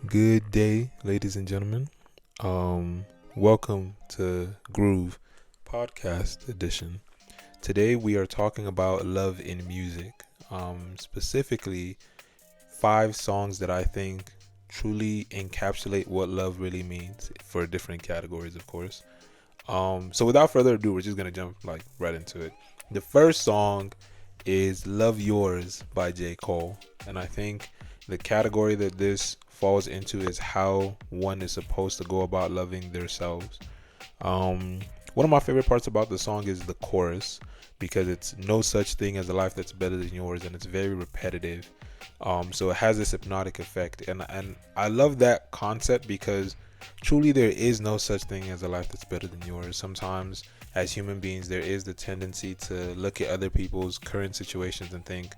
Good day, ladies and gentlemen. Welcome to Groove Podcast Edition. Today we are talking about love in music. Specifically, 5 songs that I think truly encapsulate what love really means for different categories, of course. So without further ado, we're just gonna jump right into it. The first song is "Love Yours" by J. Cole, and I think the category that this falls into is how one is supposed to go about loving themselves. One of my favorite parts about the song is the chorus because it's no such thing as a life that's better than yours, and it's very repetitive. So it has this hypnotic effect, and I love that concept because truly there is no such thing as a life that's better than yours. Sometimes as human beings there is the tendency to look at other people's current situations and think,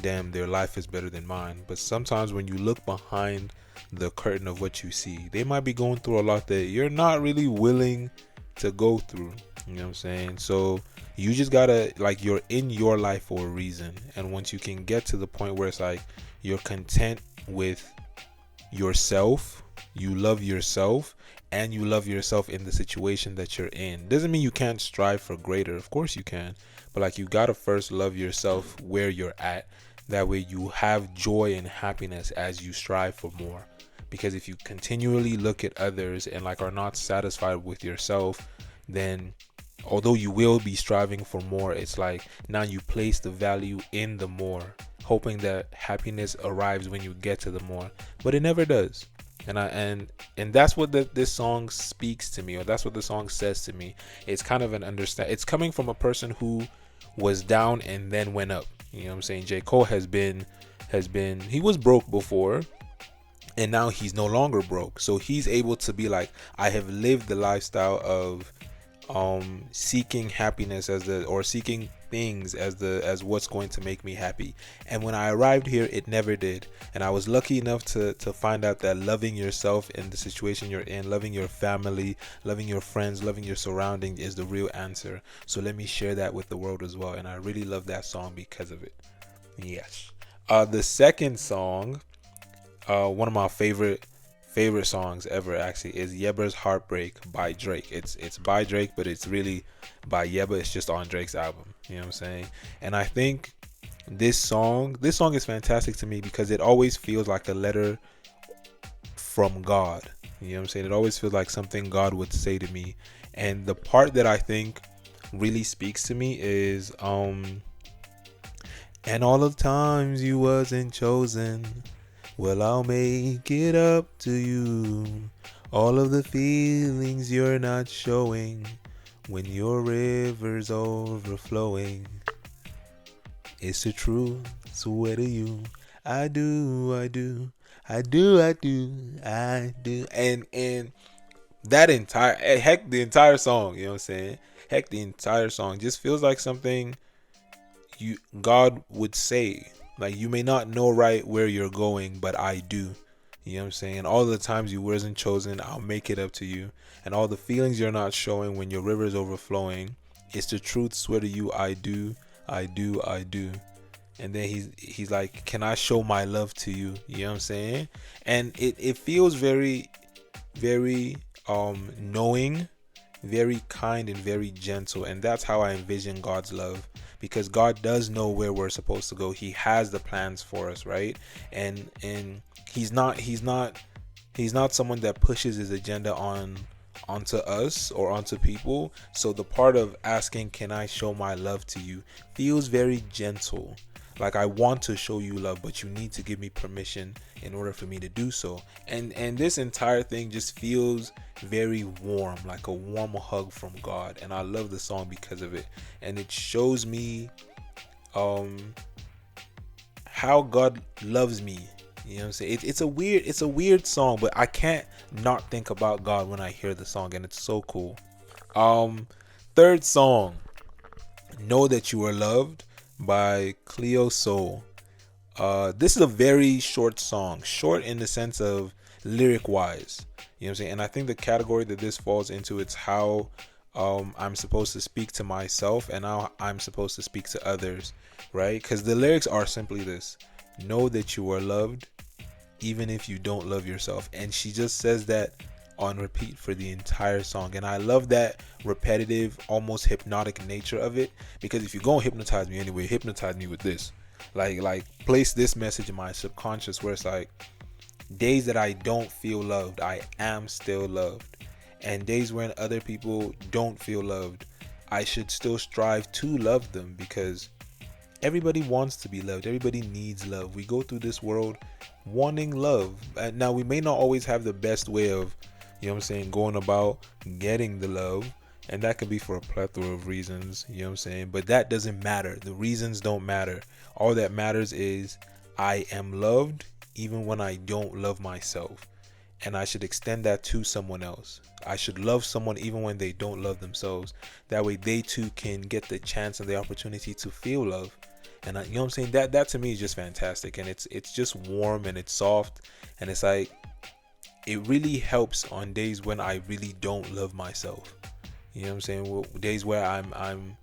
damn, their life is better than mine. But sometimes when you look behind the curtain of what you see, they might be going through a lot that you're not really willing to go through. You know what I'm saying? So you just gotta, like, you're in your life for a reason, and once you can get to the point where it's like you're content with yourself, you love yourself, and you love yourself in the situation that you're in. Doesn't mean you can't strive for greater. Of course you can, but like, you gotta first love yourself where you're at. That way you have joy and happiness as you strive for more. Because if you continually look at others and like are not satisfied with yourself, then although you will be striving for more, it's like now you place the value in the more, hoping that happiness arrives when you get to the more, but it never does. And that's what this song speaks to me, or that's what the song says to me. It's kind of an understand. It's coming from a person who was down and then went up. You know what I'm saying? J. Cole has been he was broke before, and now he's no longer broke. So he's able to be like, I have lived the lifestyle of seeking happiness or seeking things as what's going to make me happy, and when I arrived here it never did. And I was lucky enough to find out that loving yourself in the situation you're in, loving your family, loving your friends, loving your surroundings is the real answer. So let me share that with the world as well, and I really love that song because of it. Yes. The second song, one of my favorite songs ever actually, is Yeba's Heartbreak by Drake. It's by Drake, but it's really by Yeba. It's just on Drake's album. You know what I'm saying? And I think this song is fantastic to me because it always feels like a letter from God. You know what I'm saying? It always feels like something God would say to me. And the part that I think really speaks to me is and all the times you wasn't chosen, well, I'll make it up to you. All of the feelings you're not showing when your river's overflowing. It's the truth, swear to you. I do, I do, I do, I do, I do. And that entire, heck, the entire song, you know what I'm saying? Heck, the entire song just feels like something God would say. Like, you may not know right where you're going, but I do. You know what I'm saying? All the times you wasn't chosen, I'll make it up to you. And all the feelings you're not showing when your river is overflowing, it's the truth, swear to you, I do, I do, I do. And then he's like, can I show my love to you? You know what I'm saying? And it feels very, very knowing, very kind, and very gentle. And that's how I envision God's love, because God does know where we're supposed to go. He has the plans for us, right? And he's not someone that pushes his agenda onto us or onto people. So the part of asking, can I show my love to you, feels very gentle. Like, I want to show you love, but you need to give me permission in order for me to do so. And this entire thing just feels very warm, like a warm hug from God. And I love the song because of it. And it shows me how God loves me. You know what I'm saying? It's a weird song, but I can't not think about God when I hear the song, and it's so cool. Third song, Know That You Are Loved by Cleo Soul. This is a very short song, short in the sense of lyric wise. You know what I'm saying? And I think the category that this falls into, it's how I'm supposed to speak to myself and how I'm supposed to speak to others, right? Because the lyrics are simply this: know that you are loved, even if you don't love yourself. And she just says that on repeat for the entire song. And I love that repetitive, almost hypnotic nature of it, because if you're going to hypnotize me anyway, hypnotize me with this. Like place this message in my subconscious where it's like, days that I don't feel loved, I am still loved. And days when other people don't feel loved, I should still strive to love them, because everybody wants to be loved. Everybody needs love. We go through this world wanting love. And now, we may not always have the best way of, going about getting the love. And that could be for a plethora of reasons, But that doesn't matter. The reasons don't matter. All that matters is I am loved even when I don't love myself. And I should extend that to someone else. I should love someone even when they don't love themselves. That way they too can get the chance and the opportunity to feel love. And that to me is just fantastic. And it's just warm and it's soft. And it's like, it really helps on days when I really don't love myself. Well, days where I'm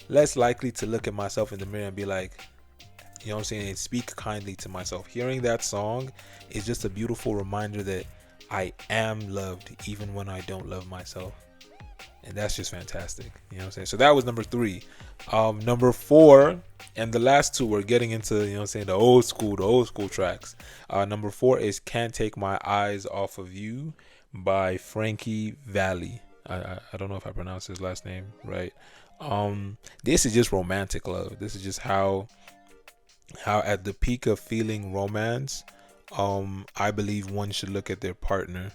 less likely to look at myself in the mirror and be like, and speak kindly to myself. Hearing that song is just a beautiful reminder that I am loved even when I don't love myself. And that's just fantastic. So that was number 3. Number 4, and the last two, we're getting into, the old school tracks. Number 4 is Can't Take My Eyes Off of You by Frankie Valli. I don't know if I pronounced his last name right. This is just romantic love. This is just how at the peak of feeling romance, I believe one should look at their partner.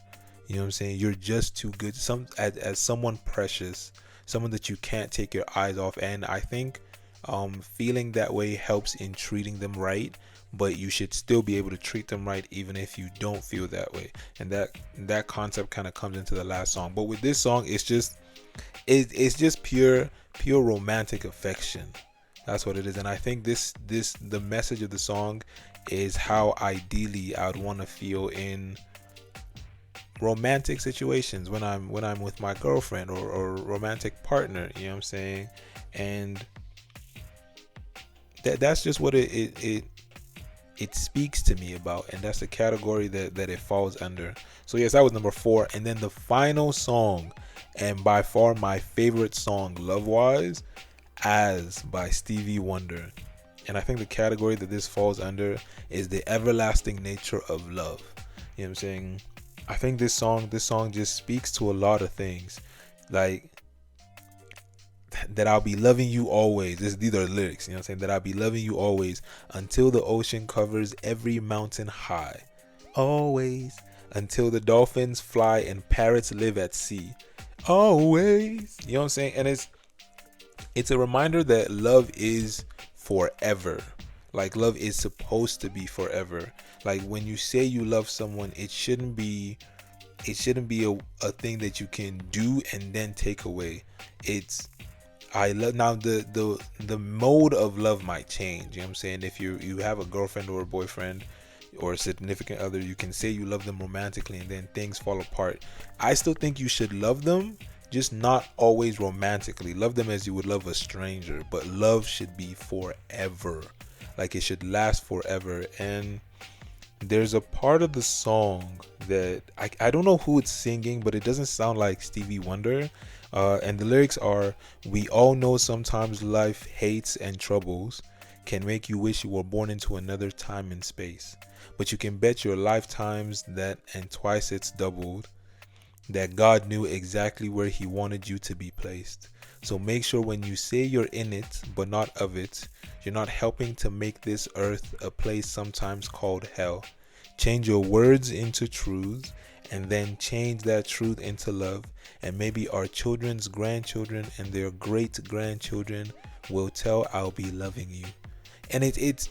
You're just too good. As someone precious, someone that you can't take your eyes off. And I think feeling that way helps in treating them right, but you should still be able to treat them right even if you don't feel that way. And that concept kind of comes into the last song. But with this song, it's just pure romantic affection. That's what it is. And I think the message of the song is how ideally I would want to feel in romantic situations when I'm with my girlfriend or romantic partner, and that's just what it speaks to me about, and that's the category that it falls under. So yes, that was number 4. And then the final song, and by far my favorite song love wise, As by Stevie Wonder. And I think the category that this falls under is the everlasting nature of love. I think this song just speaks to a lot of things, like that I'll be loving you always. These are the lyrics, that I'll be loving you always until the ocean covers every mountain high, always until the dolphins fly and parrots live at sea, always. And it's a reminder that love is forever. Like, love is supposed to be forever. Like, when you say you love someone, it shouldn't be a thing that you can do and then take away. It's I love now the mode of love might change. If you have a girlfriend or a boyfriend or a significant other, you can say you love them romantically and then things fall apart. I still think you should love them, just not always romantically. Love them as you would love a stranger, but love should be forever. Like, it should last forever. And there's a part of the song that I don't know who it's singing, but it doesn't sound like Stevie Wonder. And the lyrics are, we all know sometimes life hates and troubles can make you wish you were born into another time and space. But you can bet your lifetimes that, and twice it's doubled, that God knew exactly where he wanted you to be placed. So make sure when you say you're in it, but not of it, you're not helping to make this earth a place sometimes called hell. Change your words into truths, and then change that truth into love. And maybe our children's grandchildren and their great grandchildren will tell I'll be loving you. And it's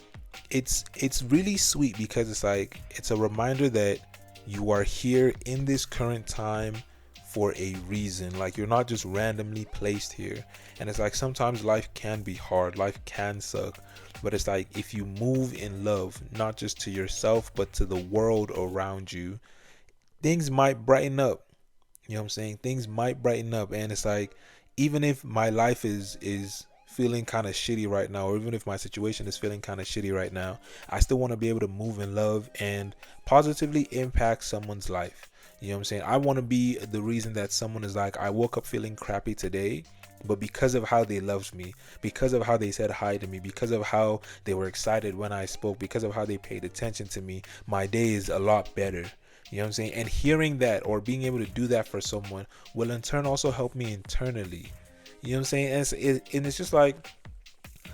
really sweet, because it's like, it's a reminder that you are here in this current time for a reason. Like, you're not just randomly placed here. And it's like, sometimes life can be hard, life can suck, but it's like, if you move in love, not just to yourself but to the world around you, things might brighten up. Things might brighten up. And it's like, even if my life is feeling kind of shitty right now, or even if my situation is feeling kind of shitty right now, I still want to be able to move in love and positively impact someone's life. You know what I'm saying? I want to be the reason that someone is like, I woke up feeling crappy today, but because of how they loved me, because of how they said hi to me, because of how they were excited when I spoke, because of how they paid attention to me, my day is a lot better. You know what I'm saying? And hearing that or being able to do that for someone will in turn also help me internally. You know what I'm saying? And it's just like,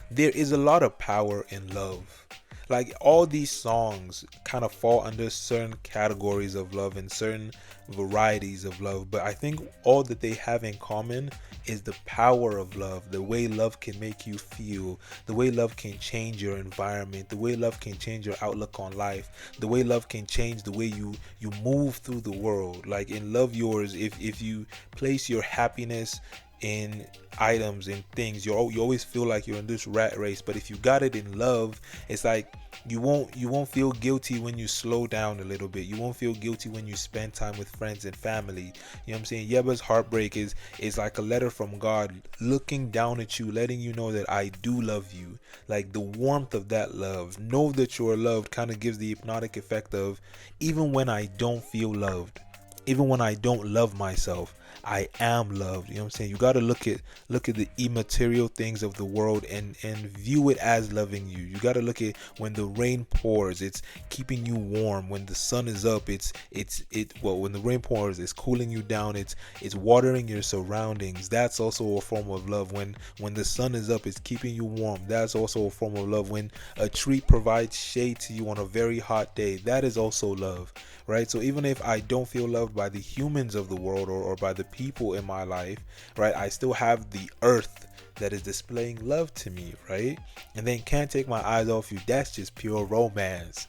there is a lot of power in love. Like, all these songs kind of fall under certain categories of love and certain varieties of love, but I think all that they have in common is the power of love, the way love can make you feel, the way love can change your environment, the way love can change your outlook on life, the way love can change the way you move through the world. Like in Love Yours, if you place your happiness in items and things, you always feel like you're in this rat race. But if you got it in love, it's like you won't feel guilty when you slow down a little bit. You won't feel guilty when you spend time with friends and family. You know what I'm saying? Yeba's heartbreak is like a letter from God looking down at you, letting you know that I do love you. Like the warmth of that love, know that you're loved, kind of gives the hypnotic effect of, even when I don't feel loved, even when I don't love myself, I am loved. You know what I'm saying? You got to look at the immaterial things of the world and view it as loving you. You got to look at when the rain pours, it's keeping you warm. When the sun is up, when the rain pours, it's cooling you down. It's watering your surroundings. That's also a form of love. When the sun is up, it's keeping you warm. That's also a form of love. When a tree provides shade to you on a very hot day, that is also love, right? So even if I don't feel loved by the humans of the world or by the people in my life, right, I still have the earth that is displaying love to me, right? And then can't take my eyes off you. That's just pure romance.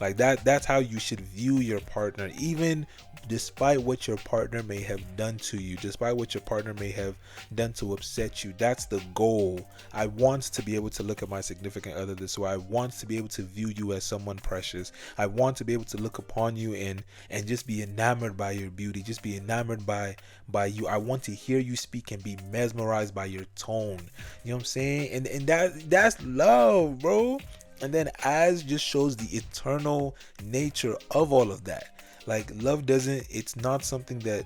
Like that's how you should view your partner, even despite what your partner may have done to you, despite what your partner may have done to upset you. That's the goal. I want to be able to look at my significant other this way. I want to be able to view you as someone precious. I want to be able to look upon you and just be enamored by your beauty, just be enamored by you. I want to hear you speak and be mesmerized by your tone. You know what I'm saying? And that's love, bro. And then as just shows the eternal nature of all of that. Like love it's not something that,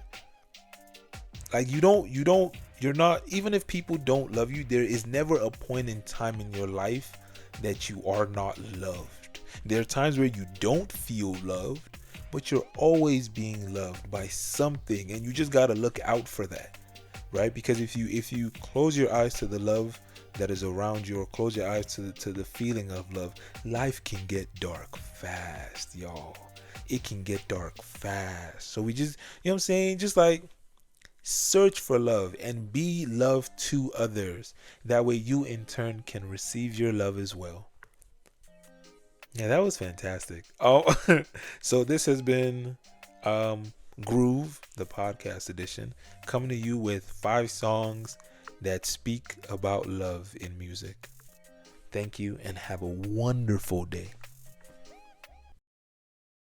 like, you're not, even if people don't love you, there is never a point in time in your life that you are not loved. There are times where you don't feel loved, but you're always being loved by something, and you just got to look out for that, right? Because if you close your eyes to the love that is around you, or close your eyes to the feeling of love, life can get dark fast, y'all. It can get dark fast. So we just, you know what I'm saying, just like search for love and be love to others. That way you in turn can receive your love as well. Yeah, that was fantastic. Oh, so this has been Groove, the podcast edition, coming to you with 5 songs that speak about love in music. Thank you and have a wonderful day.